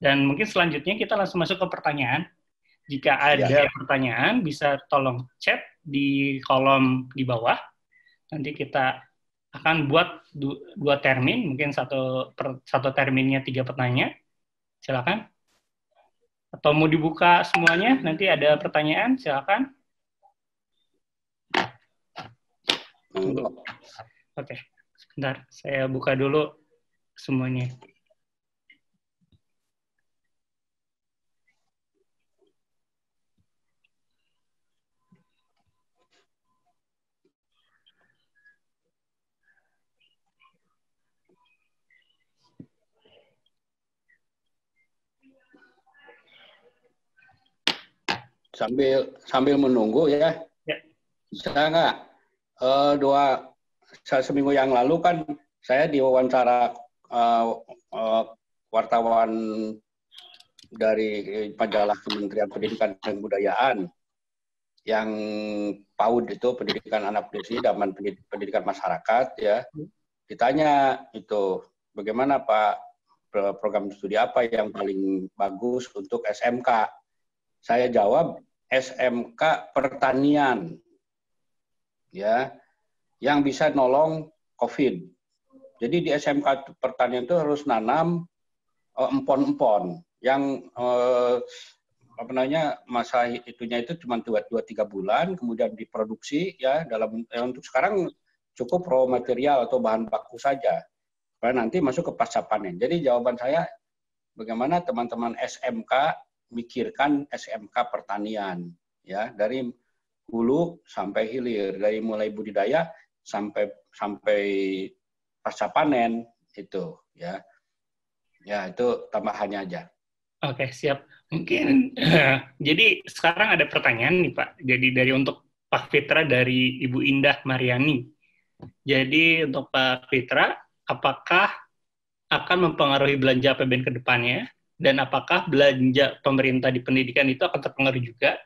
Dan mungkin selanjutnya kita langsung masuk ke pertanyaan. Jika ada pertanyaan, bisa tolong chat di kolom di bawah. Nanti kita akan buat dua termin, mungkin satu terminnya 3 pertanyaan. Silakan. Atau mau dibuka semuanya, nanti ada pertanyaan, silakan. Oke, sebentar. Saya buka dulu semuanya. Sambil menunggu ya. Bisa nggak? Seminggu yang lalu kan saya diwawancara wartawan dari majalah Kementerian Pendidikan dan Kebudayaan yang PAUD itu pendidikan anak usia dan pendidikan masyarakat ya. Ditanya itu bagaimana Pak, program studi apa yang paling bagus untuk SMK? Saya jawab SMK pertanian, ya, yang bisa nolong COVID. Jadi di SMK pertanian itu harus nanam empon-empon yang masa itunya itu cuma 2-3 bulan, kemudian diproduksi ya untuk sekarang cukup raw material atau bahan baku saja, karena nanti masuk ke pasca panen. Jadi jawaban saya, bagaimana teman-teman SMK mikirkan SMK pertanian ya, dari hulu sampai hilir, dari mulai budidaya sampai pasca panen itu ya. Ya, itu tambahannya aja. Oke, siap. Mungkin jadi sekarang ada pertanyaan nih Pak. Jadi untuk Pak Fitra dari Ibu Indah Mariani. Jadi untuk Pak Fitra, apakah akan mempengaruhi belanja APBN ke depannya? Dan apakah belanja pemerintah di pendidikan itu akan terpengaruh juga?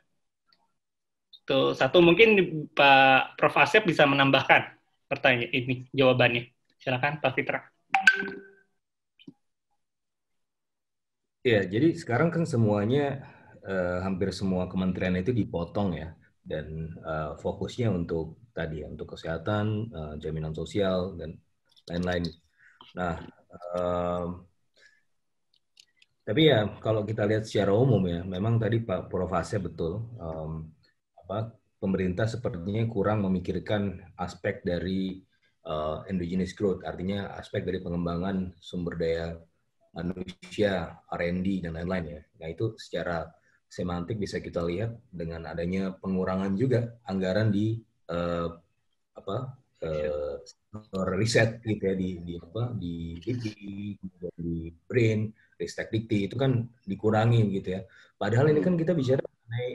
Tuh, satu mungkin Pak Prof. Asep bisa menambahkan pertanyaan ini, jawabannya. Silakan Pak Fitra. Ya, jadi sekarang kan semuanya, hampir semua kementerian itu dipotong ya, dan fokusnya untuk tadi ya, untuk kesehatan, jaminan sosial, dan lain-lain. Nah, tapi ya kalau kita lihat secara umum ya, memang tadi Pak Prof. Asep betul, pemerintah sepertinya kurang memikirkan aspek dari endogenous growth, artinya aspek dari pengembangan sumber daya manusia, R&D, dan lain-lain ya. Nah itu secara semantik bisa kita lihat dengan adanya pengurangan juga anggaran di riset gitu ya, di LIPI, di BRAIN, Ristek Dikti, itu kan dikurangi gitu ya. Padahal ini kan kita bicara mengenai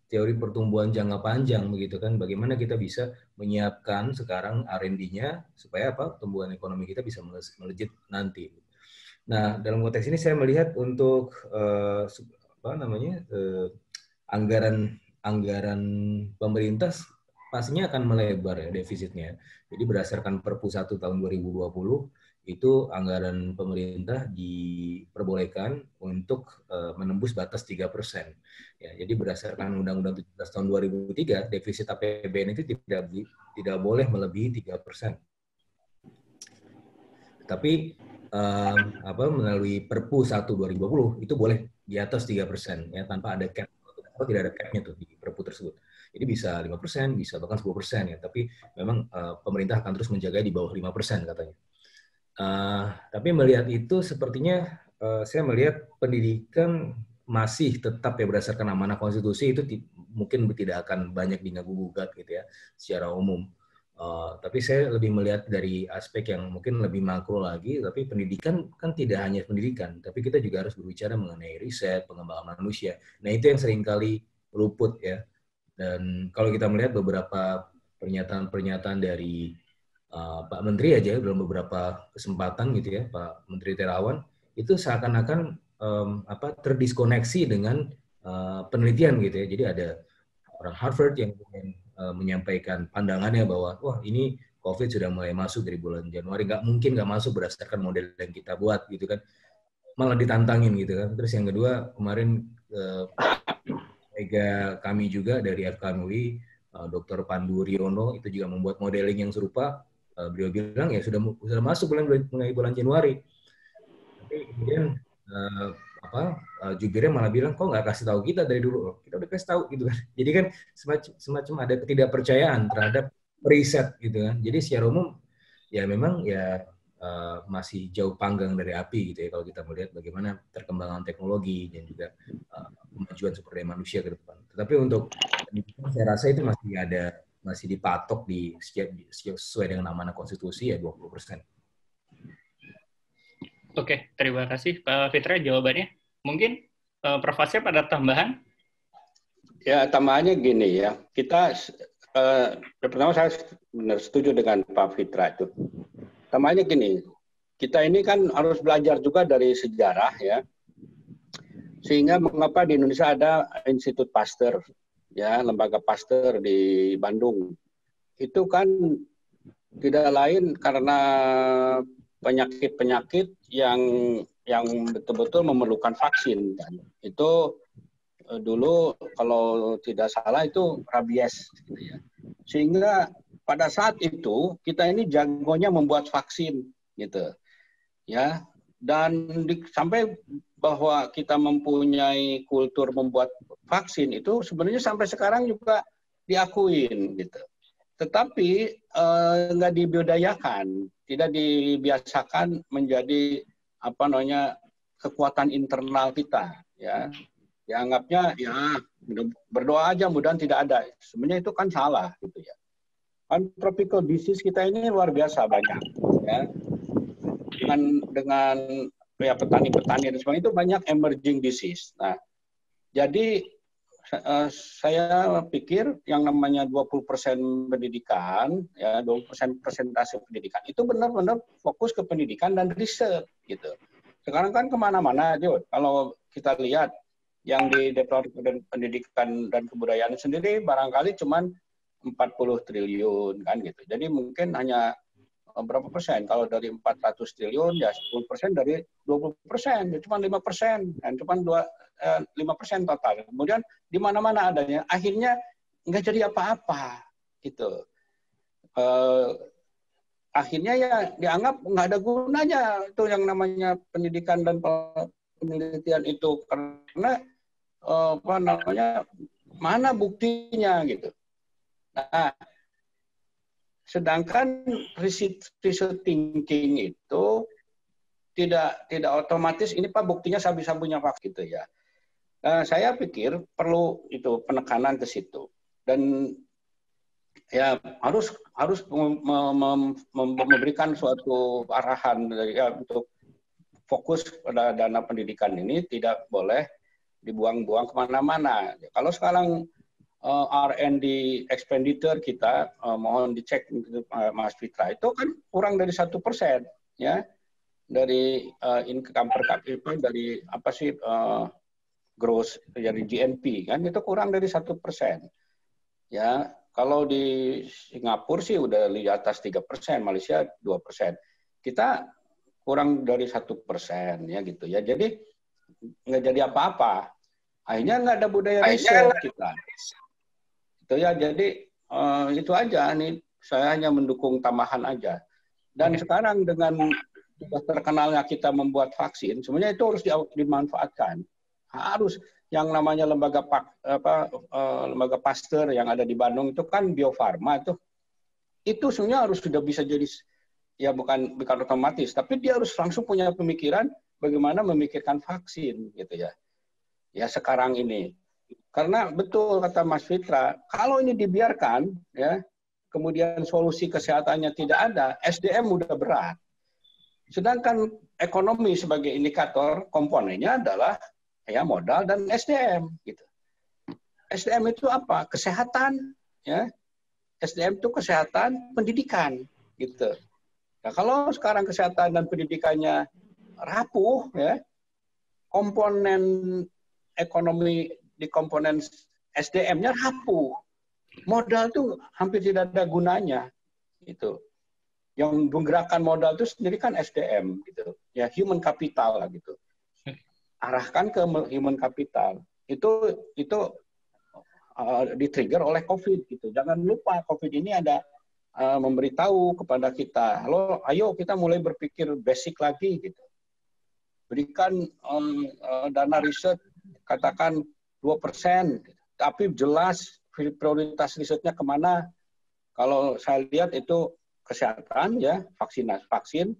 teori pertumbuhan jangka panjang begitu kan, bagaimana kita bisa menyiapkan sekarang R&D-nya supaya pertumbuhan ekonomi kita bisa melejit nanti. Nah, dalam konteks ini saya melihat untuk anggaran pemerintah pastinya akan melebar ya defisitnya. Jadi berdasarkan Perpu 1 tahun 2020 itu anggaran pemerintah diperbolehkan untuk menembus batas 3%. Ya, jadi berdasarkan Undang-Undang 17 tahun 2003, defisit APBN itu tidak boleh melebihi 3%. Tapi melalui Perpu 1 2020 itu boleh di atas 3% ya, tanpa ada cap. Atau tidak ada cap-nya tuh di Perpu tersebut. Jadi bisa 5%, bisa bahkan 10% ya. Tapi memang pemerintah akan terus menjaga di bawah 5% katanya. Tapi melihat itu sepertinya saya melihat pendidikan masih tetap ya berdasarkan amanah konstitusi itu mungkin tidak akan banyak diganggu-gugat gitu ya secara umum. Tapi saya lebih melihat dari aspek yang mungkin lebih makro lagi, tapi pendidikan kan tidak hanya pendidikan, tapi kita juga harus berbicara mengenai riset, pengembangan manusia. Nah itu yang seringkali luput ya. Dan kalau kita melihat beberapa pernyataan-pernyataan dari Pak Menteri aja dalam beberapa kesempatan gitu ya, Pak Menteri Terawan, itu seakan-akan terdiskoneksi dengan penelitian gitu ya. Jadi ada orang Harvard yang menyampaikan pandangannya bahwa wah ini COVID sudah mulai masuk dari bulan Januari, nggak mungkin nggak masuk berdasarkan model yang kita buat gitu kan. malah ditantangin gitu kan. Terus yang kedua kemarin kolega kami juga dari FKMUI, Dr. Pandu Riono itu juga membuat modeling yang serupa. Beliau bilang ya sudah masuk mulai bulan Januari. Tapi kemudian jubirnya malah bilang kok nggak kasih tahu kita dari dulu loh. Kita udah kasih tahu gitu kan. Jadi kan semacam ada ketidakpercayaan terhadap riset gitu kan. Jadi secara umum ya memang ya masih jauh panggang dari api gitu ya kalau kita melihat bagaimana perkembangan teknologi dan juga kemajuan sumber daya manusia ke depan. Tetapi untuk saya rasa itu masih dipatok sesuai dengan amanah konstitusi ya 20%. Oke, terima kasih Pak Fitra jawabannya. Mungkin Prof. Asep ada tambahan? Ya, tambahannya gini ya. Kita pertama saya benar setuju dengan Pak Fitra itu. Tambahannya gini, kita ini kan harus belajar juga dari sejarah ya. Sehingga mengapa di Indonesia ada Institut Pasteur, ya, lembaga Pasteur di Bandung. Itu kan tidak lain karena penyakit-penyakit yang betul-betul memerlukan vaksin kan. Itu dulu kalau tidak salah itu rabies gitu ya. Sehingga pada saat itu kita ini jagonya membuat vaksin gitu. Ya. Dan sampai bahwa kita mempunyai kultur membuat vaksin itu sebenarnya sampai sekarang juga diakuin gitu. Tetapi nggak dibudayakan, tidak dibiasakan menjadi kekuatan internal kita ya. Dianggapnya ya berdoa aja mudah-mudahan tidak ada. Sebenarnya itu kan salah gitu ya. Kan tropical disease kita ini luar biasa banyak ya. Dengan ya petani-petani dan sebagainya itu banyak emerging disease. Nah, jadi saya pikir yang namanya 20% pendidikan, ya 20% persentase pendidikan itu benar-benar fokus ke pendidikan dan riset gitu. Sekarang kan kemana-mana, Jo. Kalau kita lihat yang di Departemen Pendidikan dan Kebudayaan sendiri barangkali cuma 40 triliun kan gitu. Jadi mungkin hanya berapa persen? Kalau dari 400 triliun ya 10% dari 20%, ya cuma 5%, dan cuma 5% total. Kemudian di mana-mana adanya, akhirnya nggak jadi apa-apa gitu. Akhirnya ya dianggap nggak ada gunanya itu yang namanya pendidikan dan penelitian itu karena mana buktinya gitu. Nah, sedangkan riset thinking itu tidak otomatis ini Pak buktinya sabu-sabunya vaksin gitu ya. Saya pikir perlu itu penekanan ke situ dan ya harus memberikan suatu arahan untuk fokus pada dana pendidikan ini tidak boleh dibuang-buang kemana-mana. Kalau sekarang R&D expenditure kita mohon dicek Mas Fitra itu kan kurang dari 1% ya dari income per capita dari gross dari GNP kan itu kurang dari 1% ya. Kalau di Singapura sih udah di atas 3%, Malaysia 2%. Kita kurang dari 1% ya gitu ya. Jadi nggak jadi apa-apa. Akhirnya nggak ada budaya riset kita. Itu ya. Jadi itu aja. Nih saya hanya mendukung tambahan aja. Dan sekarang dengan terkenalnya kita membuat vaksin, sebenarnya itu harus dimanfaatkan. Harus yang namanya lembaga Pasteur yang ada di Bandung itu kan Bio Farma itu sebenarnya harus sudah bisa jadi ya bukan otomatis tapi dia harus langsung punya pemikiran bagaimana memikirkan vaksin gitu ya. Ya sekarang ini karena betul kata Mas Fitra kalau ini dibiarkan ya kemudian solusi kesehatannya tidak ada SDM udah berat. Sedangkan ekonomi sebagai indikator komponennya adalah ya modal dan SDM gitu. SDM itu apa? Kesehatan ya. SDM itu kesehatan, pendidikan gitu. Nah, kalau sekarang kesehatan dan pendidikannya rapuh ya, komponen ekonomi di komponen SDM-nya rapuh. Modal tuh hampir tidak ada gunanya gitu. Yang menggerakkan modal itu sendiri kan SDM gitu. Ya human capital lah gitu. arahkan ke human capital. Itu di-trigger oleh COVID gitu. Jangan lupa COVID ini ada memberitahu kepada kita, ayo kita mulai berpikir basic lagi gitu. Berikan dana riset katakan 2%, tapi jelas prioritas risetnya kemana. Kalau saya lihat itu kesehatan ya, vaksin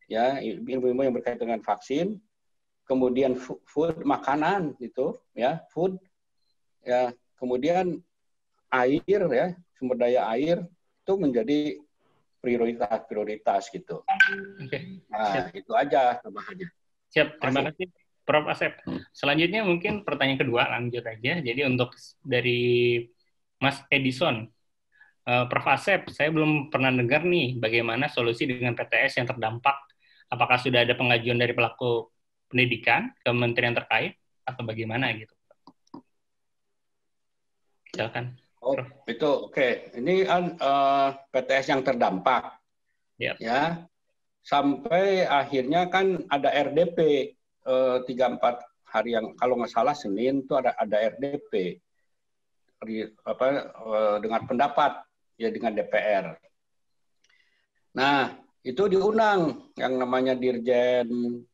ya, ilmu-ilmu yang berkaitan dengan vaksin, kemudian food makanan gitu ya, food ya, kemudian air ya, sumber daya air itu menjadi prioritas gitu. Oke. Nah, itu aja tambahannya. Siap, terima kasih Prof. Asep. Selanjutnya mungkin pertanyaan kedua, lanjut aja. Jadi untuk dari Mas Edison, Prof. Asep, saya belum pernah dengar nih bagaimana solusi dengan PTS yang terdampak. Apakah sudah ada pengajuan dari pelaku pendidikan ke kementerian terkait atau bagaimana gitu? Silakan. Oh, itu oke. Ini kan PTS yang terdampak. Yep. Ya. Sampai akhirnya kan ada RDP 3-4 hari yang kalau nggak salah Senin itu ada RDP dengan pendapat ya dengan DPR. Nah, itu diundang yang namanya Dirjen,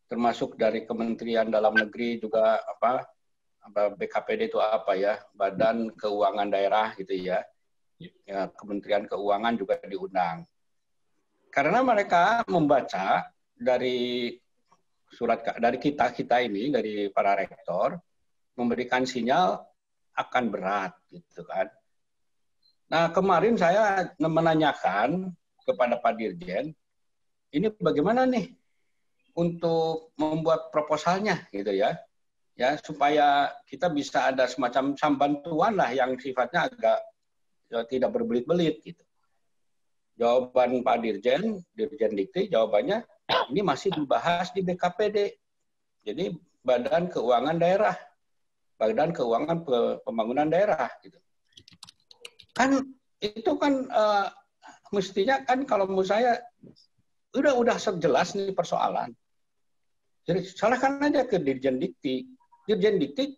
termasuk dari Kementerian Dalam Negeri juga BKPD itu apa ya, Badan Keuangan Daerah gitu ya. Ya, Kementerian Keuangan juga diundang. Karena mereka membaca dari surat dari kita ini, dari para rektor, memberikan sinyal akan berat, gitu kan. Nah, kemarin saya menanyakan kepada Pak Dirjen, ini bagaimana nih untuk membuat proposalnya, gitu ya, supaya kita bisa ada semacam bantuan lah yang sifatnya agak tidak berbelit-belit, gitu. Jawaban Pak Dirjen Dikti, jawabannya ini masih dibahas di BKPD. Jadi Badan Keuangan Daerah, Badan Keuangan Pembangunan Daerah. Gitu. Kan itu kan mestinya kan kalau menurut saya udah jelas nih persoalan. Jadi salahkan aja ke Dirjen Dikti. Dirjen Dikti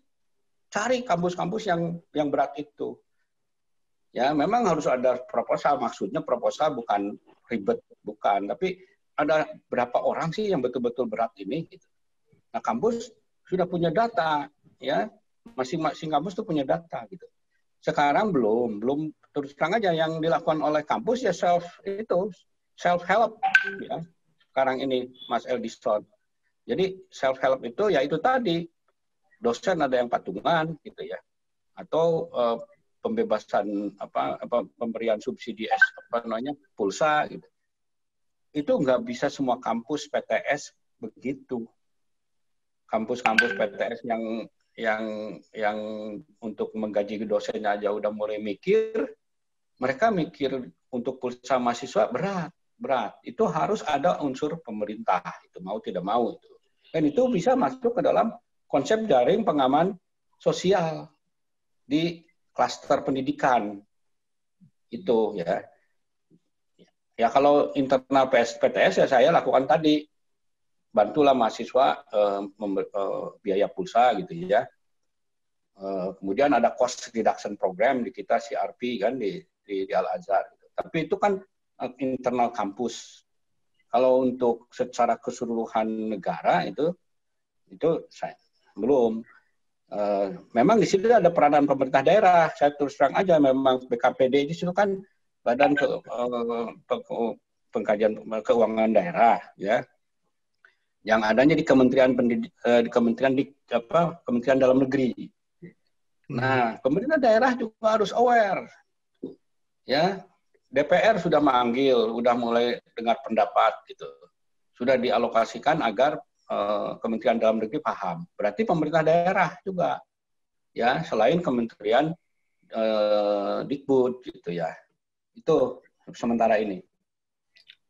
cari kampus-kampus yang berat itu. Ya, memang harus ada proposal. Maksudnya proposal bukan ribet, bukan. Tapi ada berapa orang sih yang betul-betul berat ini? Gitu. Nah, kampus sudah punya data, ya. Masing-masing kampus tuh punya data, gitu. Sekarang belum terus terang aja yang dilakukan oleh kampus ya self help, ya. Sekarang ini Mas Eldison. Jadi self help itu ya itu tadi dosen ada yang patungan, gitu ya, atau pembebasan pemberian subsidi pulsa gitu. Itu nggak bisa semua kampus PTS begitu. Kampus-kampus PTS yang untuk menggaji dosennya aja udah mulai mikir, mereka mikir untuk pulsa mahasiswa berat. Itu harus ada unsur pemerintah, itu mau tidak mau itu. Dan itu bisa masuk ke dalam konsep jaring pengaman sosial di klaster pendidikan itu ya. Ya kalau internal PTS ya saya lakukan tadi, bantulah mahasiswa biaya pulsa gitu ya. Kemudian ada cost reduction program di kita CRP kan di Al-Azhar. Gitu. Tapi itu kan internal kampus. Kalau untuk secara keseluruhan negara itu saya belum. Memang di situ ada peranan pemerintah daerah. Saya terus terang aja, memang BKPD di situ kan Badan Pengkajian Keuangan Daerah, ya, yang adanya di Kementerian Kementerian Dalam Negeri. Nah, pemerintah daerah juga harus aware, ya. DPR sudah manggil, sudah mulai dengar pendapat, gitu. Sudah dialokasikan agar Kementerian Dalam Negeri paham. Berarti pemerintah daerah juga, ya, selain Kementerian Dikbud, gitu ya. Itu sementara ini.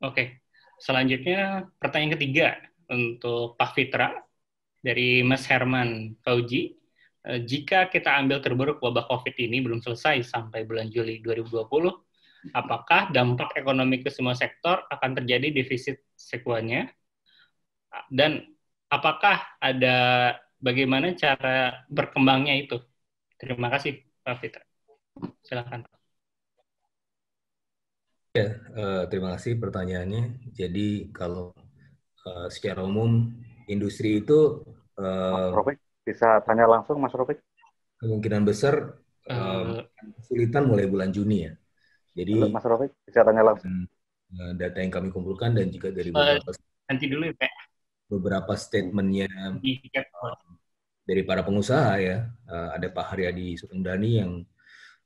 Oke, selanjutnya pertanyaan ketiga untuk Pak Fitra dari Mas Herman Fauji. Jika kita ambil terburuk wabah COVID ini belum selesai sampai bulan Juli 2020, apakah dampak ekonomi ke semua sektor akan terjadi defisit sekuannya? Dan apakah ada bagaimana cara berkembangnya itu? Terima kasih, Pak Fitra. Silakan. Terima kasih pertanyaannya. Jadi kalau secara umum industri itu Mas Rofik, bisa tanya langsung Mas Rofik? kemungkinan besar kesulitan mulai bulan Juni ya. Jadi halo, Mas Rofik, bisa tanya langsung. Data yang kami kumpulkan dan juga dari nanti dulu ya, Pak. beberapa statementnya dari para pengusaha ya, ada Pak Haryadi Sutendani yang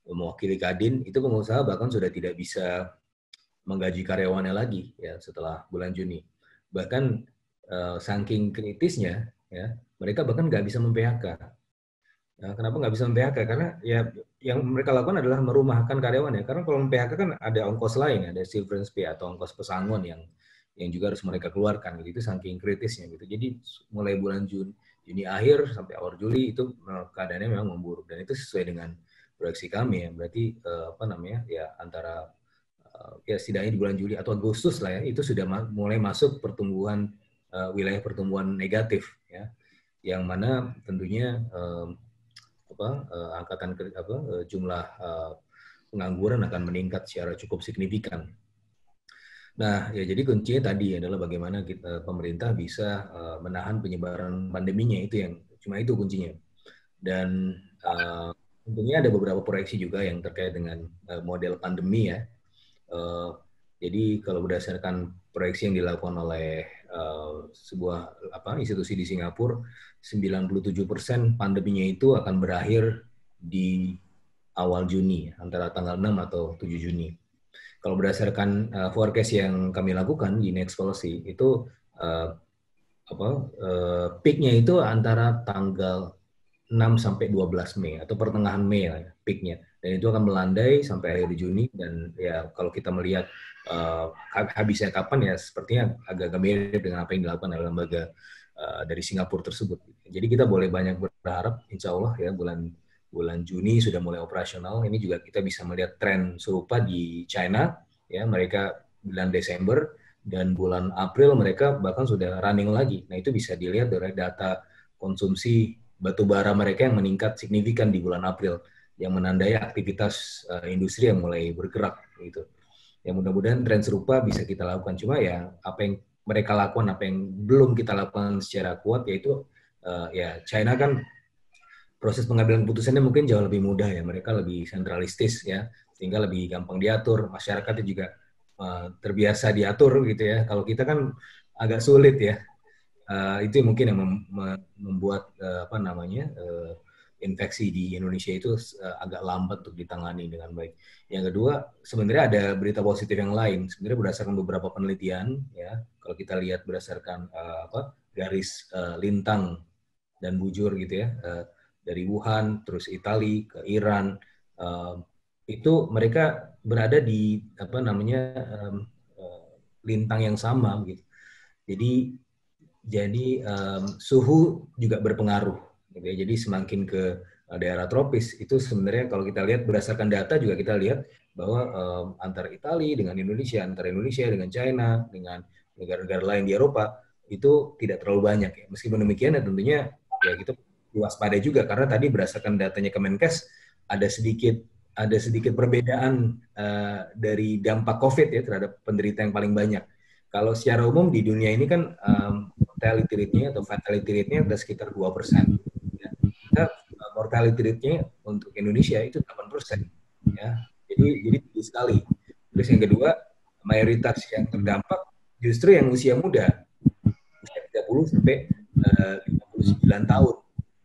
mewakili Kadin, itu pengusaha bahkan sudah tidak bisa menggaji karyawannya lagi ya setelah bulan Juni. Bahkan saking kritisnya ya, mereka bahkan nggak bisa mem-PHK. Nah, kenapa nggak bisa mem-PHK? Karena ya yang mereka lakukan adalah merumahkan karyawan ya. Karena kalau mem-PHK kan ada ongkos lain, ada severance pay atau ongkos pesangon yang juga harus mereka keluarkan. Gitu. Itu saking kritisnya gitu. Jadi mulai bulan Juni akhir sampai awal Juli itu keadaannya memang memburuk dan itu sesuai dengan proyeksi kami ya. Berarti ya antara ya setidaknya di bulan Juli atau Agustus lah ya itu sudah mulai masuk pertumbuhan wilayah pertumbuhan negatif ya. Yang mana tentunya jumlah pengangguran akan meningkat secara cukup signifikan. Nah, ya jadi kuncinya tadi adalah bagaimana pemerintah bisa menahan penyebaran pandeminya, cuma itu kuncinya. Dan tentunya ada beberapa proyeksi juga yang terkait dengan model pandemi ya. Jadi kalau berdasarkan proyeksi yang dilakukan oleh sebuah institusi di Singapura, 97% pandeminya itu akan berakhir di awal Juni, antara tanggal 6 atau 7 Juni. Kalau berdasarkan forecast yang kami lakukan di Next Policy, itu peak-nya itu antara tanggal 6 sampai 12 Mei, atau pertengahan Mei lah ya, peak-nya. Dan itu akan melandai sampai akhir Juni, dan ya kalau kita melihat habisnya kapan ya, sepertinya agak mirip dengan apa yang dilakukan oleh lembaga dari Singapura tersebut. Jadi kita boleh banyak berharap, insya Allah ya bulan Juni sudah mulai operasional. Ini juga kita bisa melihat tren serupa di China, ya mereka bulan Desember dan bulan April mereka bahkan sudah running lagi. Nah itu bisa dilihat dari data konsumsi batu bara mereka yang meningkat signifikan di bulan April, yang menandai aktivitas industri yang mulai bergerak gitu. Ya mudah-mudahan tren serupa bisa kita lakukan. Cuma ya apa yang mereka lakukan, apa yang belum kita lakukan secara kuat, yaitu ya China kan proses pengambilan putusannya mungkin jauh lebih mudah ya, mereka lebih sentralistis ya, sehingga lebih gampang diatur, masyarakatnya juga terbiasa diatur gitu ya. Kalau kita kan agak sulit ya, itu mungkin yang membuat infeksi di Indonesia itu agak lambat untuk ditangani dengan baik. Yang kedua, sebenarnya ada berita positif yang lain. Sebenarnya berdasarkan beberapa penelitian, ya, kalau kita lihat berdasarkan garis lintang dan bujur gitu ya, dari Wuhan, terus Italia ke Iran, itu mereka berada di lintang yang sama gitu. Jadi suhu juga berpengaruh. Gitu ya. Jadi semakin ke daerah tropis itu sebenarnya kalau kita lihat berdasarkan data juga kita lihat bahwa antara Italia dengan Indonesia, antara Indonesia dengan China, dengan negara-negara lain di Eropa itu tidak terlalu banyak ya. Meskipun demikian ya tentunya ya kita waspada juga karena tadi berdasarkan datanya Kemenkes ada sedikit perbedaan dari dampak COVID ya terhadap penderita yang paling banyak. Kalau secara umum di dunia ini kan mortality rate-nya atau fatality rate-nya ada sekitar 2%. Ya. Kita mortality rate-nya untuk Indonesia itu 8%. Ya. Jadi tinggi sekali. Terus yang kedua, mayoritas yang terdampak justru yang usia muda. Usia 30 sampai 59 tahun.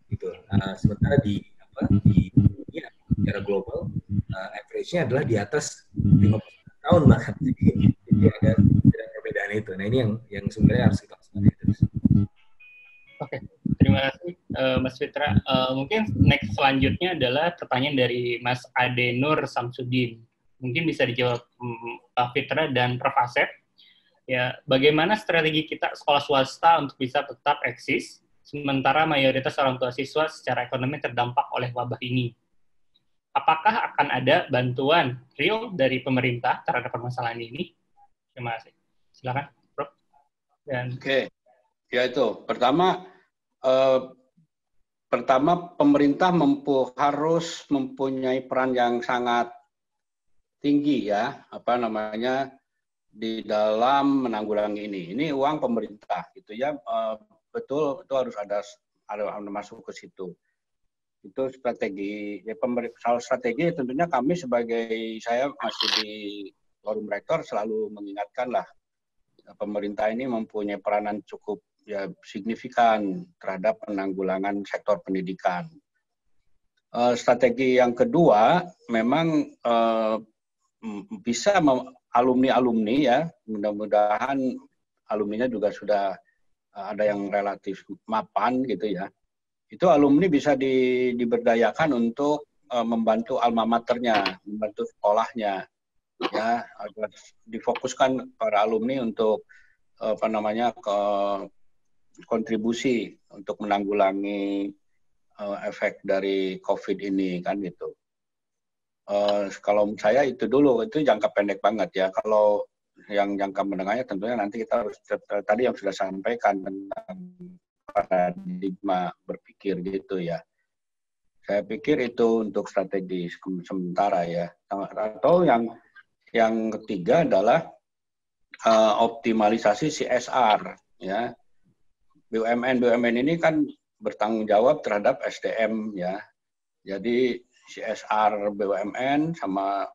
Gitu. Sementara di dunia secara global, average-nya adalah di atas 50 tahun bahkan. Jadi ada perbedaan itu. Nah ini yang sebenarnya harus kita waspadai terus. Oke, terima kasih Mas Fitra. Mungkin next selanjutnya adalah pertanyaan dari Mas Ade Nur Samsudin. Mungkin bisa dijawab Pak Fitra dan Prof. Asep. Ya, bagaimana strategi kita sekolah swasta untuk bisa tetap eksis, sementara mayoritas orang tua siswa secara ekonomi terdampak oleh wabah ini? Apakah akan ada bantuan real dari pemerintah terhadap permasalahan ini? Terima kasih. Silakan, Prof. Oke. Ya itu, eh, pertama pemerintah harus mempunyai peran yang sangat tinggi ya, di dalam menanggulangi ini. Ini uang pemerintah gitu ya, betul itu harus ada masuk ke situ. Itu strategi ya, soal strategi tentunya saya masih di forum rektor selalu mengingatkan lah, pemerintah ini mempunyai peranan cukup ya signifikan terhadap penanggulangan sektor pendidikan. Strategi yang kedua memang bisa alumni ya, mudah-mudahan alumninya juga sudah ada yang relatif mapan gitu ya. Itu alumni bisa diberdayakan untuk membantu alma maternya, membantu sekolahnya, ya, agar difokuskan para alumni untuk kontribusi untuk menanggulangi efek dari COVID ini kan gitu. Kalau saya itu dulu, itu jangka pendek banget ya. Kalau yang jangka menengahnya tentunya nanti kita harus tadi yang sudah sampaikan tentang paradigma berpikir gitu ya. Saya pikir itu untuk strategi sementara ya. Atau yang ketiga adalah optimalisasi CSR ya. BUMN ini kan bertanggung jawab terhadap SDM ya. Jadi CSR BUMN sama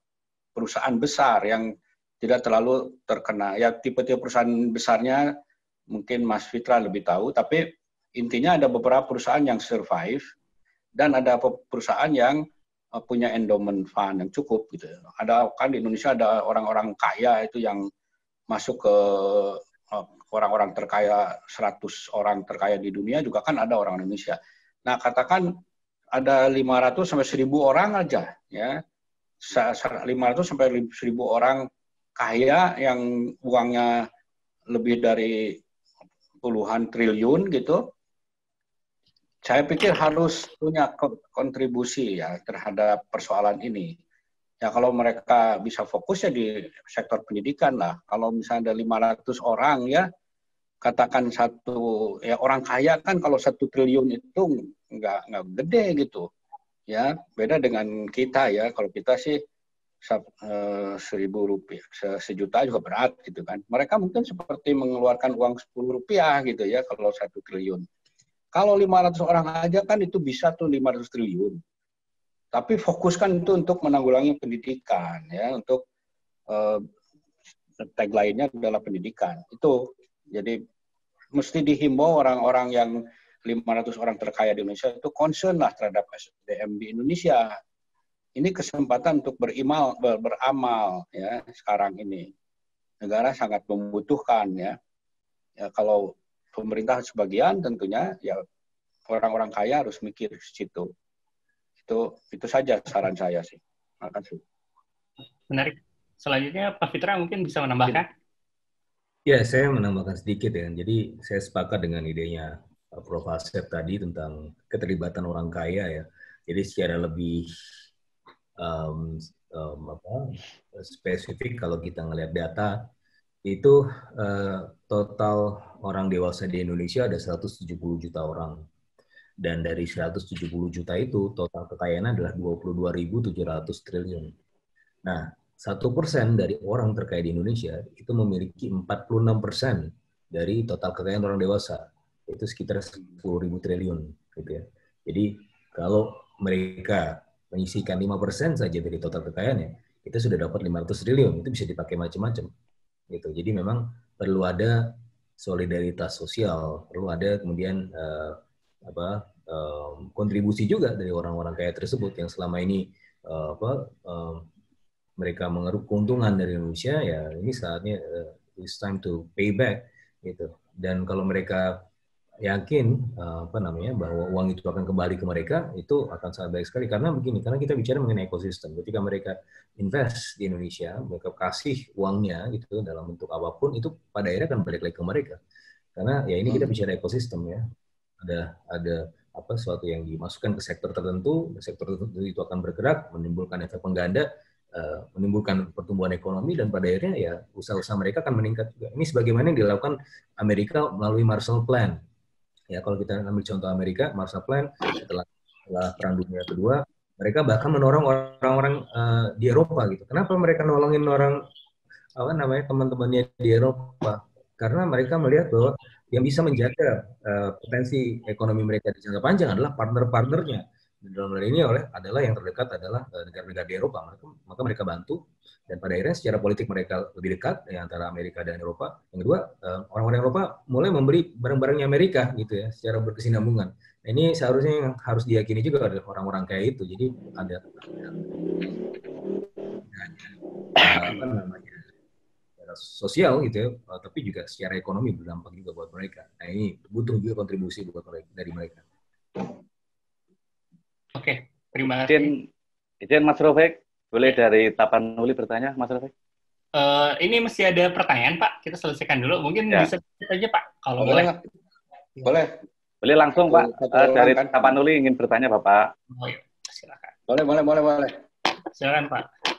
perusahaan besar yang tidak terlalu terkena. Ya tipe-tipe perusahaan besarnya mungkin Mas Fitra lebih tahu, tapi intinya ada beberapa perusahaan yang survive dan ada perusahaan yang punya endowment fund yang cukup gitu. Ada kan di Indonesia ada orang-orang kaya itu yang masuk ke orang-orang terkaya, 100 orang terkaya di dunia juga kan ada orang Indonesia. Nah, katakan ada 500 sampai 1.000 orang aja ya. 500 sampai 1.000 orang kaya yang uangnya lebih dari puluhan triliun gitu. Saya pikir harus punya kontribusi ya terhadap persoalan ini. Ya kalau mereka bisa fokus ya di sektor pendidikan lah. Kalau misalnya ada 500 orang ya, katakan ya orang kaya kan kalau 1 triliun itu nggak gede gitu. Ya beda dengan kita ya. Kalau kita sih 1.000 rupiah, sejuta juga berat gitu kan. Mereka mungkin seperti mengeluarkan uang 10 rupiah gitu ya kalau 1 triliun. Kalau 500 orang aja kan itu bisa tuh 500 triliun. Tapi fokuskan itu untuk menanggulangi pendidikan ya, untuk tagline-nya adalah pendidikan. Itu jadi mesti dihimbau orang-orang yang 500 orang terkaya di Indonesia itu concern lah terhadap SDM di Indonesia. Ini kesempatan untuk beramal ya sekarang ini. Negara sangat membutuhkan ya. Ya kalau pemerintah sebagian tentunya ya orang-orang kaya harus mikir di situ. Itu saja saran saya sih. Terima kasih. Menarik. Selanjutnya Pak Fitra mungkin bisa menambahkan. Ya, saya menambahkan sedikit ya. Jadi saya sepakat dengan idenya Prof. Asep tadi tentang keterlibatan orang kaya ya. Jadi secara lebih spesifik kalau kita ngelihat data itu total orang dewasa di Indonesia ada 170 juta orang. Dan dari 170 juta itu total kekayaan adalah 22.700 triliun. Nah, 1% dari orang terkaya di Indonesia itu memiliki 46% dari total kekayaan orang dewasa. Itu sekitar 10.000 triliun. Gitu ya. Jadi kalau mereka menyisihkan 5% saja dari total kekayaannya, itu sudah dapat 500 triliun. Itu bisa dipakai macam-macam. Gitu. Jadi memang perlu ada solidaritas sosial, perlu ada kemudian kontribusi juga dari orang-orang kaya tersebut yang selama ini mereka mengeruk keuntungan dari Indonesia, ya ini saatnya it's time to pay back gitu. Dan kalau mereka yakin bahwa uang itu akan kembali ke mereka, itu akan sangat baik sekali karena kita bicara mengenai ekosistem. Ketika mereka invest di Indonesia, mereka kasih uangnya gitu dalam bentuk apapun, itu pada akhirnya akan balik lagi ke mereka. Karena ya ini kita bicara ekosistem ya. Ada sesuatu yang dimasukkan ke sektor tertentu itu akan bergerak menimbulkan efek pengganda menimbulkan pertumbuhan ekonomi dan pada akhirnya ya usaha-usaha mereka akan meningkat juga. Ini sebagaimana yang dilakukan Amerika melalui Marshall Plan. Ya, kalau kita ambil contoh Amerika, Marshall Plan setelah Perang Dunia Kedua, mereka bahkan menolong orang-orang di Eropa gitu. Kenapa mereka nolongin orang teman-temannya di Eropa? Karena mereka melihat bahwa yang bisa menjaga potensi ekonomi mereka di jangka panjang adalah partner-partnernya. Dalam hal ini adalah yang terdekat adalah negara-negara di Eropa. Maka mereka bantu dan pada akhirnya secara politik mereka lebih dekat antara Amerika dan Eropa. Yang kedua, orang-orang Eropa mulai memberi barang-barangnya Amerika gitu ya, secara berkesinambungan. Nah, ini seharusnya yang harus diyakini juga oleh orang-orang kayak itu. Jadi ada apa namanya sosial gitu ya, tapi juga secara ekonomi berdampak juga buat mereka. Nah ini butuh juga kontribusi buat dari mereka. Oke, terima kasih. Izin Mas Rofik, boleh dari Tapanuli bertanya, Mas Rofik? Ini masih ada pertanyaan, Pak. Kita selesaikan dulu. Mungkin bisa aja, Pak, kalau boleh. Boleh. Boleh langsung, Pak. Dari Tapanuli ingin bertanya, Bapak. Oh, iya. Silakan. Boleh. Silakan, Pak.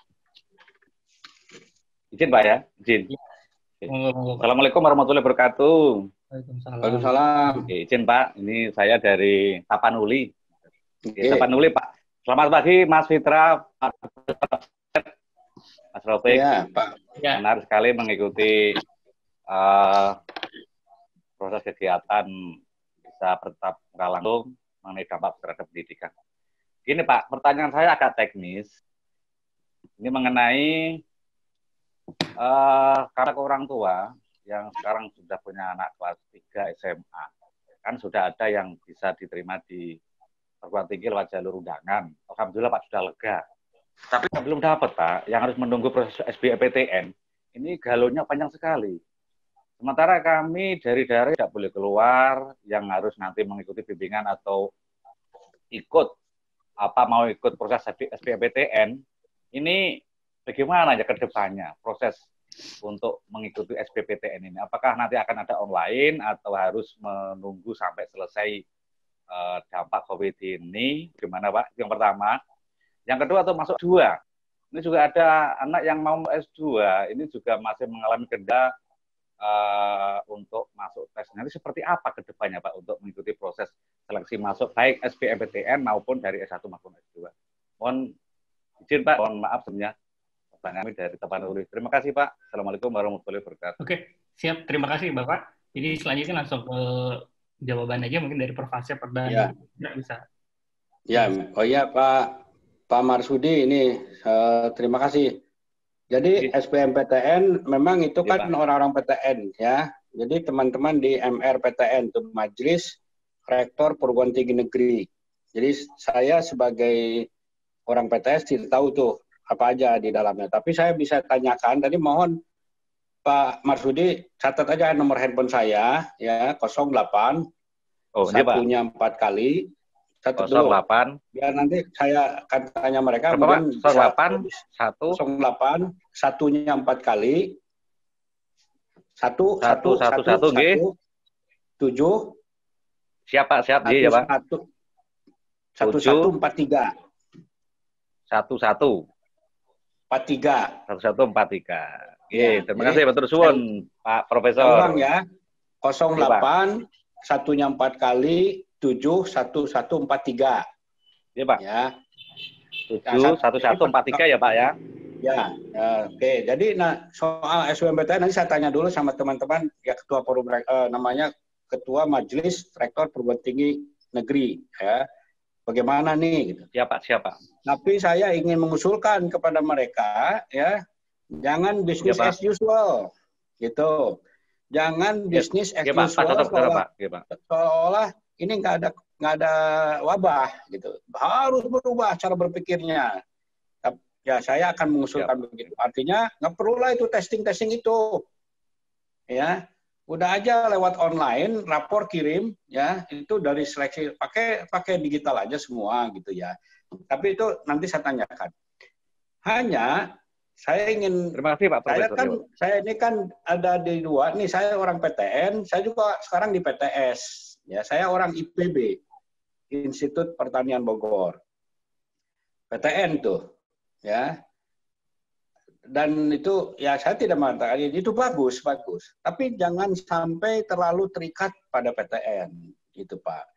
Izin, Pak ya? Izin. Assalamualaikum warahmatullahi wabarakatuh. Waalaikumsalam. Oke, izin, Pak. Ini saya dari Tapanuli. Tapanuli, Pak. Selamat pagi, Mas Fitra, Mas Rofik. Iya, Pak. Benar sekali mengikuti proses kegiatan bisa bertatap muka langsung mengenai dampak terhadap pendidikan. Ini Pak, pertanyaan saya agak teknis. Ini mengenai karena orang tua yang sekarang sudah punya anak kelas 3 SMA, kan sudah ada yang bisa diterima di perguruan tinggi lewat jalur undangan. Alhamdulillah Pak sudah lega. Tapi yang belum dapat Pak, yang harus menunggu proses SBMPTN, ini galonnya panjang sekali. Sementara kami dari daerah tidak boleh keluar, yang harus nanti mengikuti bimbingan atau mau ikut proses SBMPTN, ini bagaimana ya ke depannya proses untuk mengikuti SBMPTN ini? Apakah nanti akan ada online atau harus menunggu sampai selesai dampak COVID ini? Gimana Pak? Yang pertama. Yang kedua atau masuk S2. Ini juga ada anak yang mau S2, ini juga masih mengalami kendala untuk masuk tes. Nanti seperti apa ke depannya Pak untuk mengikuti proses seleksi masuk baik SBMPTN maupun dari S1 maupun S2. Mohon izin Pak, mohon maaf sebenarnya. Kami dari Tapanuli. Terima kasih Pak. Assalamualaikum warahmatullahi wabarakatuh. Oke, siap. Terima kasih Bapak. Jadi selanjutnya langsung ke jawaban aja mungkin dari Prof. Asep dan nggak bisa. Ya, oh iya Pak Marsudi ini terima kasih. Jadi SBMPTN memang itu kan orang-orang PTN ya. Jadi teman-teman di MRPTN itu Majelis Rektor Perguruan Tinggi Negeri. Jadi saya sebagai orang PTS tidak tahu tuh apa aja di dalamnya. Tapi saya bisa tanyakan. Tadi mohon Pak Marsudi catat aja nomor handphone saya ya 08 satunya 4 kali. 08 biar nanti saya akan tanya mereka. Berapa, 08 satunya 4 kali 7 siapa siap dia ya Pak 1143 terima kasih Pak Suwun Pak Profesor. Ulang ya 08 satunya 4 kali 71143. Iya Pak. Ya. 71143 ya Pak ya. Ya, oke. Jadi soal SBMPTN nanti saya tanya dulu sama teman-teman ya ketua forum namanya Ketua Majelis Rektor Perguruan Tinggi Negeri ya. Bagaimana nih gitu. Siapa? Tapi saya ingin mengusulkan kepada mereka ya, jangan bisnis as usual gitu. Jangan bisnis as usual seolah-olah ini nggak ada wabah gitu. Harus berubah cara berpikirnya. Ya saya akan mengusulkan begitu. Artinya nggak perlulah itu testing itu. Ya, udah aja lewat online, rapor kirim ya, itu dari seleksi pakai digital aja semua gitu ya. Tapi itu nanti saya tanyakan. Hanya saya ingin, terima kasih Pak Profesor. Saya ini kan ada di dua, nih saya orang PTN, saya juga sekarang di PTS. Ya, saya orang IPB, Institut Pertanian Bogor. PTN tuh, ya. Dan itu ya saya tidak mengatakan itu bagus, bagus. Tapi jangan sampai terlalu terikat pada PTN, gitu Pak.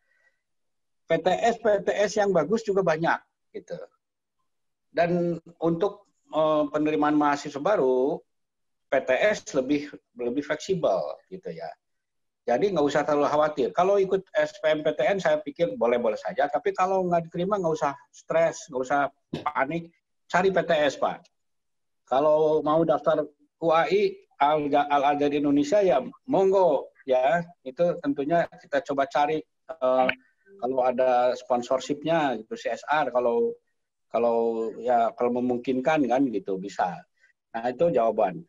PTS yang bagus juga banyak, gitu. Dan untuk penerimaan mahasiswa baru, PTS lebih fleksibel, gitu ya. Jadi nggak usah terlalu khawatir. Kalau ikut SPMPTN saya pikir boleh-boleh saja. Tapi kalau nggak diterima nggak usah stres, nggak usah panik. Cari PTS Pak. Kalau mau daftar UAI Al-Azhar Indonesia ya monggo ya. Itu tentunya kita coba cari kalau ada sponsorshipnya gitu CSR kalau memungkinkan kan gitu bisa. Nah itu jawaban.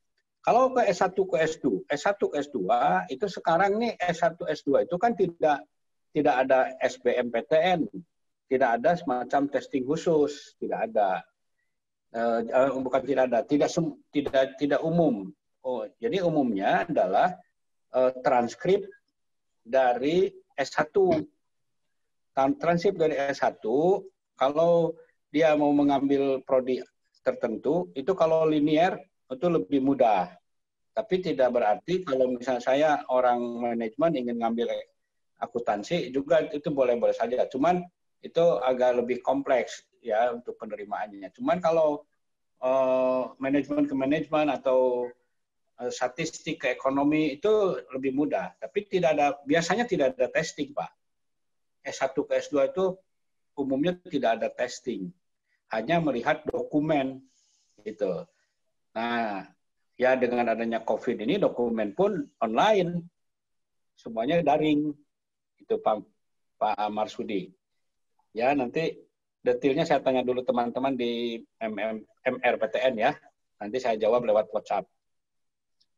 Kalau ke S1 ke S2, S1 ke S2 itu sekarang nih S1 S2 itu kan tidak ada SBMPTN, tidak ada semacam testing khusus, tidak ada. Bukan tidak ada, tidak umum. Oh, jadi umumnya adalah transkrip dari S1. Transkrip dari S1 kalau dia mau mengambil prodi tertentu itu kalau linear itu lebih mudah. Tapi tidak berarti kalau misalnya saya orang manajemen ingin ngambil akuntansi juga itu boleh-boleh saja. Cuman itu agak lebih kompleks ya untuk penerimaannya. Cuman kalau manajemen ke manajemen atau statistik ke ekonomi itu lebih mudah. Tapi biasanya tidak ada testing, Pak. S1 ke S2 itu umumnya tidak ada testing. Hanya melihat dokumen gitu. Nah, ya dengan adanya COVID ini dokumen pun online. Semuanya daring. Itu Pak Marsudi. Ya, nanti detailnya saya tanya dulu teman-teman di MRPTN ya. Nanti saya jawab lewat WhatsApp.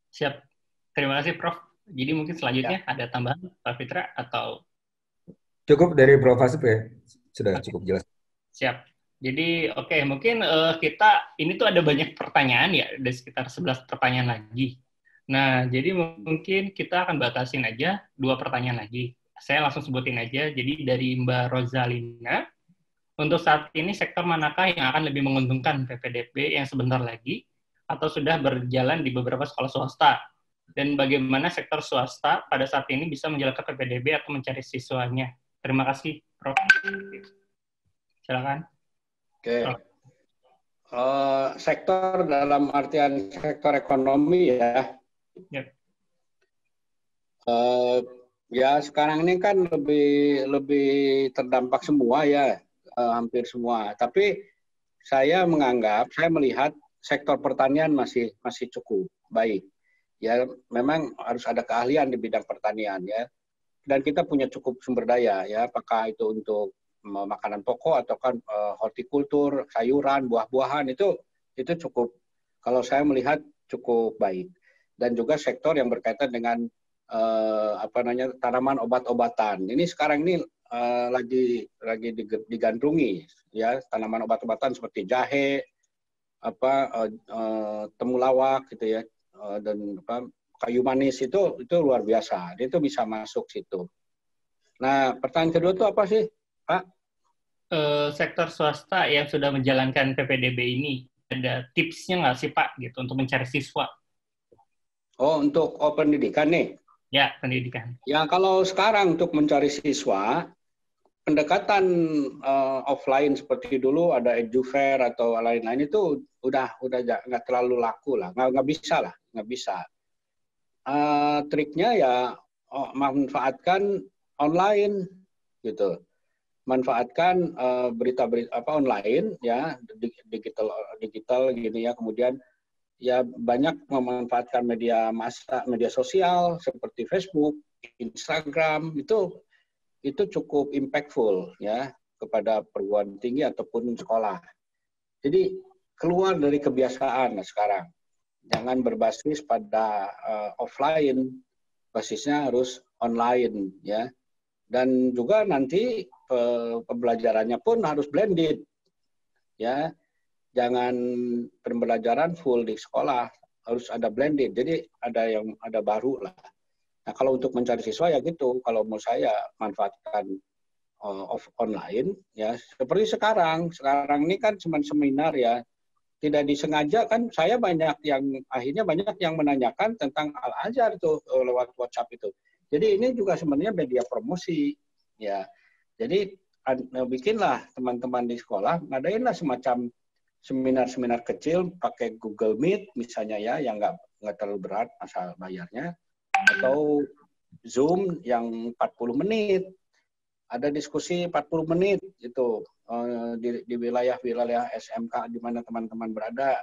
Siap. Terima kasih, Prof. Jadi mungkin selanjutnya ada tambahan, Pak Fitra, atau? Cukup dari Prof. Hasib ya? Sudah cukup jelas. Siap. Jadi, oke, mungkin kita, ini tuh ada banyak pertanyaan ya, ada sekitar 11 pertanyaan lagi. Nah, jadi mungkin kita akan batasin aja 2 pertanyaan lagi. Saya langsung sebutin aja, jadi dari Mbak Rozalina, untuk saat ini sektor manakah yang akan lebih menguntungkan PPDB yang sebentar lagi, atau sudah berjalan di beberapa sekolah swasta? Dan bagaimana sektor swasta pada saat ini bisa menjalankan PPDB atau mencari siswanya? Terima kasih, Prof. Silakan. Oke. Sektor dalam artian sektor ekonomi ya. Yep. Ya sekarang ini kan lebih terdampak semua ya, hampir semua. Tapi saya melihat sektor pertanian masih cukup baik. Ya memang harus ada keahlian di bidang pertanian ya. Dan kita punya cukup sumber daya ya, apakah itu untuk makanan pokok atau kan hortikultur, sayuran, buah-buahan itu cukup. Kalau saya melihat cukup baik. Dan juga sektor yang berkaitan dengan tanaman obat-obatan. Ini sekarang ini lagi digandrungi ya, tanaman obat-obatan seperti jahe, temulawak gitu ya, dan kayu manis itu luar biasa. Itu bisa masuk situ. Nah, pertanyaan kedua itu apa sih, Pak? Sektor swasta yang sudah menjalankan PPDB ini, ada tipsnya nggak sih Pak gitu untuk mencari siswa? Oh, untuk pendidikan nih? Ya, pendidikan. Ya, kalau sekarang untuk mencari siswa, pendekatan offline seperti dulu ada EduFair atau lain-lain itu udah nggak terlalu laku lah, nggak bisa. Triknya ya manfaatkan online gitu. Manfaatkan berita-berita online ya, digital gitu ya, kemudian ya banyak memanfaatkan media sosial seperti Facebook, Instagram, itu cukup impactful ya kepada perguruan tinggi ataupun sekolah. Jadi keluar dari kebiasaan sekarang, jangan berbasis pada offline, basisnya harus online ya. Dan juga nanti pembelajarannya pun harus blended ya, jangan pembelajaran full di sekolah, harus ada blended, jadi ada baru lah. Nah kalau untuk mencari siswa ya gitu, kalau mau saya manfaatkan online ya, seperti sekarang ini kan cuma seminar ya, tidak disengaja kan saya akhirnya banyak yang menanyakan tentang Al-Azhar itu lewat WhatsApp itu. Jadi ini juga sebenarnya media promosi ya. Jadi bikinlah teman-teman di sekolah, ngadainlah semacam seminar-seminar kecil pakai Google Meet misalnya ya, yang nggak terlalu berat asal bayarnya, atau Zoom yang 40 menit. Ada diskusi 40 menit itu di wilayah-wilayah SMK di mana teman-teman berada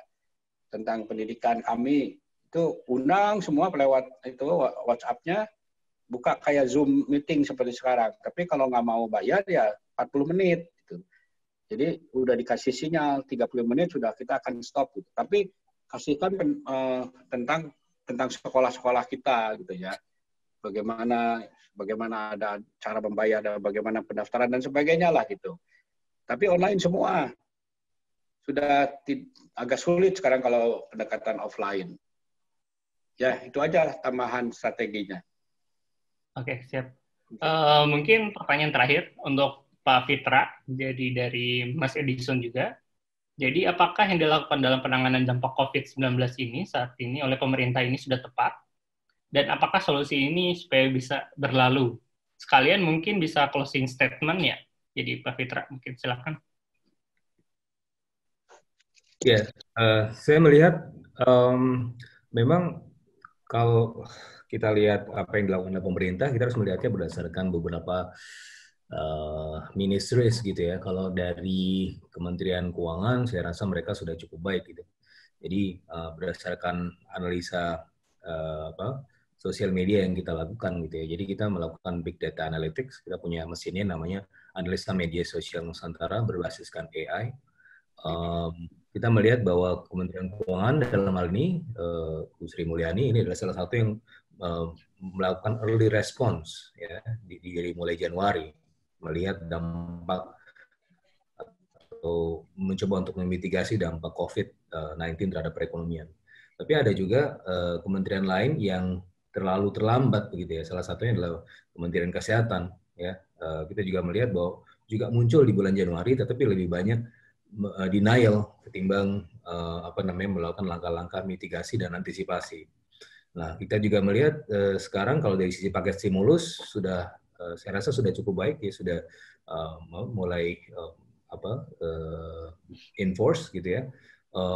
tentang pendidikan kami. Itu undang semua lewat itu WhatsApp-nya, buka kayak Zoom meeting seperti sekarang. Tapi kalau nggak mau bayar ya 40 menit. Gitu. Jadi udah dikasih sinyal 30 menit sudah kita akan stop. Gitu. Tapi kasihkan tentang sekolah-sekolah kita gitu ya. Bagaimana ada cara membayar dan bagaimana pendaftaran dan sebagainya lah gitu. Tapi online semua. Sudah agak sulit sekarang kalau pendekatan offline. Ya, itu aja tambahan strateginya. Oke, siap. Mungkin pertanyaan terakhir untuk Pak Fitra, jadi dari Mas Edison juga. Jadi, apakah yang dilakukan dalam penanganan dampak COVID-19 ini saat ini oleh pemerintah ini sudah tepat? Dan apakah solusi ini supaya bisa berlalu? Sekalian mungkin bisa closing statement ya. Jadi Pak Fitra, mungkin silakan. Ya, saya melihat memang kalau kita lihat apa yang dilakukan oleh pemerintah, kita harus melihatnya berdasarkan beberapa ministries gitu ya. Kalau dari Kementerian Keuangan, saya rasa mereka sudah cukup baik gitu. Jadi berdasarkan analisa sosial media yang kita lakukan gitu ya. Jadi kita melakukan big data analytics. Kita punya mesinnya namanya Analisa Media Sosial Nusantara berbasiskan AI. Kita melihat bahwa Kementerian Keuangan dalam hal ini, Bu Sri Mulyani ini adalah salah satu yang melakukan early response ya dari mulai Januari, melihat dampak atau mencoba untuk memitigasi dampak COVID-19 terhadap perekonomian. Tapi ada juga kementerian lain yang terlalu terlambat begitu ya. Salah satunya adalah Kementerian Kesehatan ya. Kita juga melihat bahwa juga muncul di bulan Januari, tetapi lebih banyak denial ketimbang melakukan langkah-langkah mitigasi dan antisipasi. Nah, kita juga melihat sekarang kalau dari sisi paket stimulus sudah saya rasa sudah cukup baik ya, sudah mulai enforce gitu ya.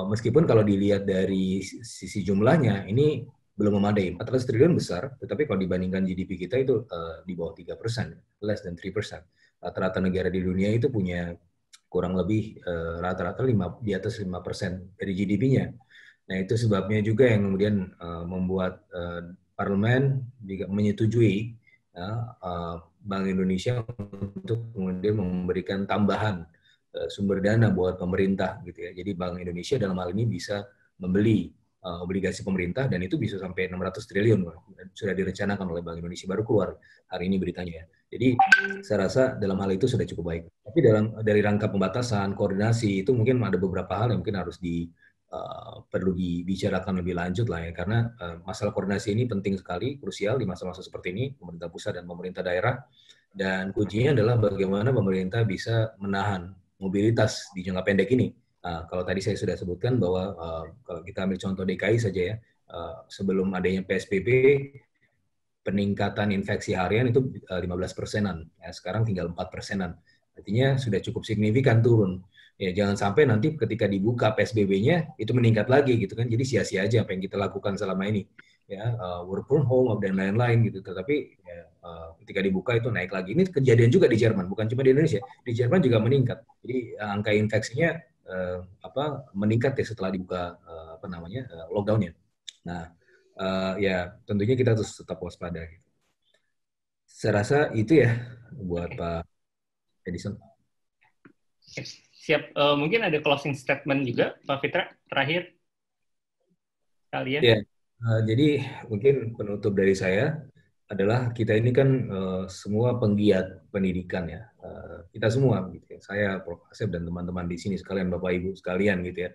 Meskipun kalau dilihat dari sisi jumlahnya ini belum memadai, 400 triliun besar, tetapi kalau dibandingkan GDP kita itu di bawah 3%, less than 3%. Rata-rata negara di dunia itu punya kurang lebih rata-rata di atas 5% dari GDP-nya. Nah, itu sebabnya juga yang kemudian membuat parlemen juga menyetujui Bank Indonesia untuk kemudian memberikan tambahan sumber dana buat pemerintah gitu ya. Jadi Bank Indonesia dalam hal ini bisa membeli obligasi pemerintah dan itu bisa sampai 600 triliun sudah direncanakan oleh Bank Indonesia, baru keluar hari ini beritanya ya. Jadi saya rasa dalam hal itu sudah cukup baik. Tapi dari rangka pembatasan, koordinasi itu mungkin ada beberapa hal yang mungkin harus perlu dibicarakan lebih lanjut lah ya, karena masalah koordinasi ini penting sekali, krusial di masa-masa seperti ini, pemerintah pusat dan pemerintah daerah, dan kuncinya adalah bagaimana pemerintah bisa menahan mobilitas di jangka pendek ini. Kalau tadi saya sudah sebutkan bahwa kalau kita ambil contoh DKI saja ya, sebelum adanya PSBB, peningkatan infeksi harian itu 15%-an, ya, sekarang tinggal 4%-an. Artinya sudah cukup signifikan turun. Ya, jangan sampai nanti ketika dibuka PSBB-nya itu meningkat lagi gitu kan. Jadi sia-sia aja apa yang kita lakukan selama ini. Ya, work from home dan lain-lain gitu. Tetapi ya, ketika dibuka itu naik lagi. Ini kejadian juga di Jerman, bukan cuma di Indonesia. Di Jerman juga meningkat. Jadi angka infeksinya meningkat ya setelah dibuka lockdown-nya. Nah, ya tentunya kita harus tetap waspada. Gitu. Saya rasa itu ya buat Pak Edison. Siap. Mungkin ada closing statement juga, Pak Fitra, terakhir kalian. Ya, jadi mungkin penutup dari saya adalah kita ini kan semua penggiat pendidikan ya, kita semua gitu ya. Saya, Prof. Asep dan teman-teman di sini sekalian, Bapak Ibu sekalian gitu ya.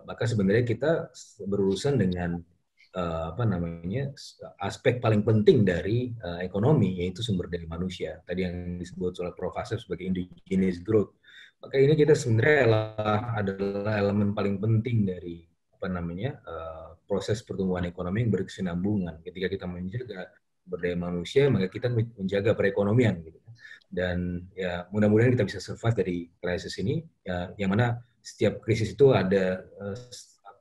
Maka sebenarnya kita berurusan dengan aspek paling penting dari ekonomi, yaitu sumber daya manusia. Tadi yang disebut oleh Prof. Asep sebagai indigenous growth. Maka ini kita sebenarnya adalah elemen paling penting dari proses pertumbuhan ekonomi yang berkesinambungan. Ketika kita menjaga sumber daya manusia, maka kita menjaga perekonomian gitu. Dan ya mudah-mudahan kita bisa survive dari krisis ini, ya, yang mana setiap krisis itu ada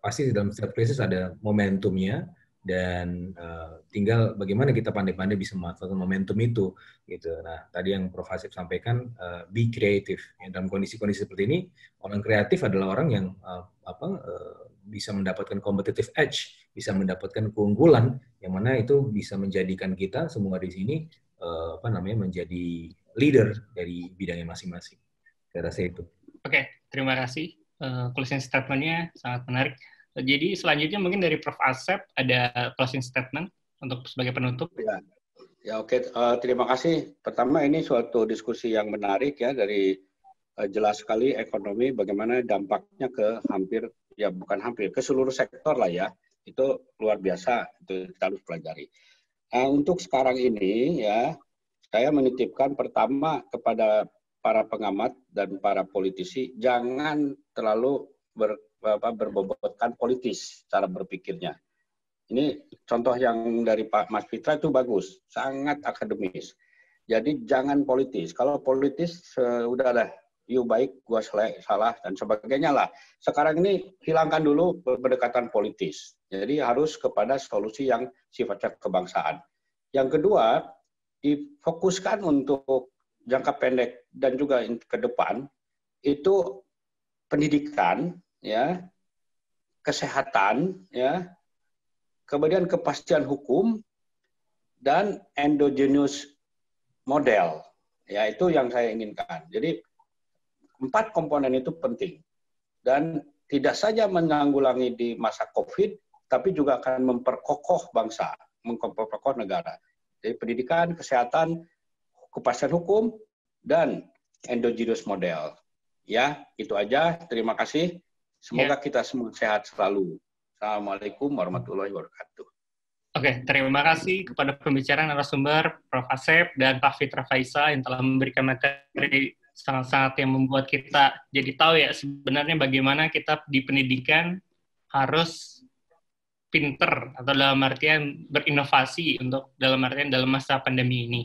pasti dalam setiap krisis ada momentumnya, dan tinggal bagaimana kita pandai-pandai bisa memanfaatkan momentum itu gitu. Nah, tadi yang Prof. Hasib sampaikan, be creative. Ya, dalam kondisi-kondisi seperti ini, orang kreatif adalah orang yang bisa mendapatkan competitive edge, bisa mendapatkan keunggulan, yang mana itu bisa menjadikan kita semua di sini menjadi leader dari bidangnya masing-masing. Saya rasa itu. Oke, terima kasih. Closing statement-nya sangat menarik. Jadi selanjutnya mungkin dari Prof. Asep ada closing statement untuk sebagai penutup. Ya oke. Terima kasih. Pertama, ini suatu diskusi yang menarik ya, dari jelas sekali ekonomi bagaimana dampaknya ke ke seluruh sektor lah ya. Itu luar biasa, itu kita harus pelajari. Untuk sekarang ini ya, saya menitipkan pertama kepada para pengamat dan para politisi, jangan terlalu berbobotkan politis cara berpikirnya. Ini contoh yang dari Pak Mas Fitra itu bagus, sangat akademis. Jadi jangan politis. Kalau politis udah lah, you baik, gua salah dan sebagainya lah. Sekarang ini hilangkan dulu pendekatan politis. Jadi harus kepada solusi yang sifatnya kebangsaan. Yang kedua, difokuskan untuk jangka pendek dan juga ke depan itu pendidikan, ya, kesehatan, ya, kemudian kepastian hukum dan endogenous model, ya, itu yang saya inginkan. Jadi 4 komponen itu penting dan tidak saja menanggulangi di masa COVID, tapi juga akan memperkokoh bangsa, memperkokoh negara. Jadi pendidikan, kesehatan, kepastian hukum, dan endogenous model. Ya, itu aja. Terima kasih. Semoga kita semua sehat selalu. Assalamualaikum warahmatullahi wabarakatuh. Oke, terima kasih kepada pembicara narasumber Prof. Asep dan Pak Fitra Faisal yang telah memberikan materi sangat-sangat yang membuat kita jadi tahu ya sebenarnya bagaimana kita di pendidikan harus pinter atau dalam artian berinovasi untuk dalam masa pandemi ini.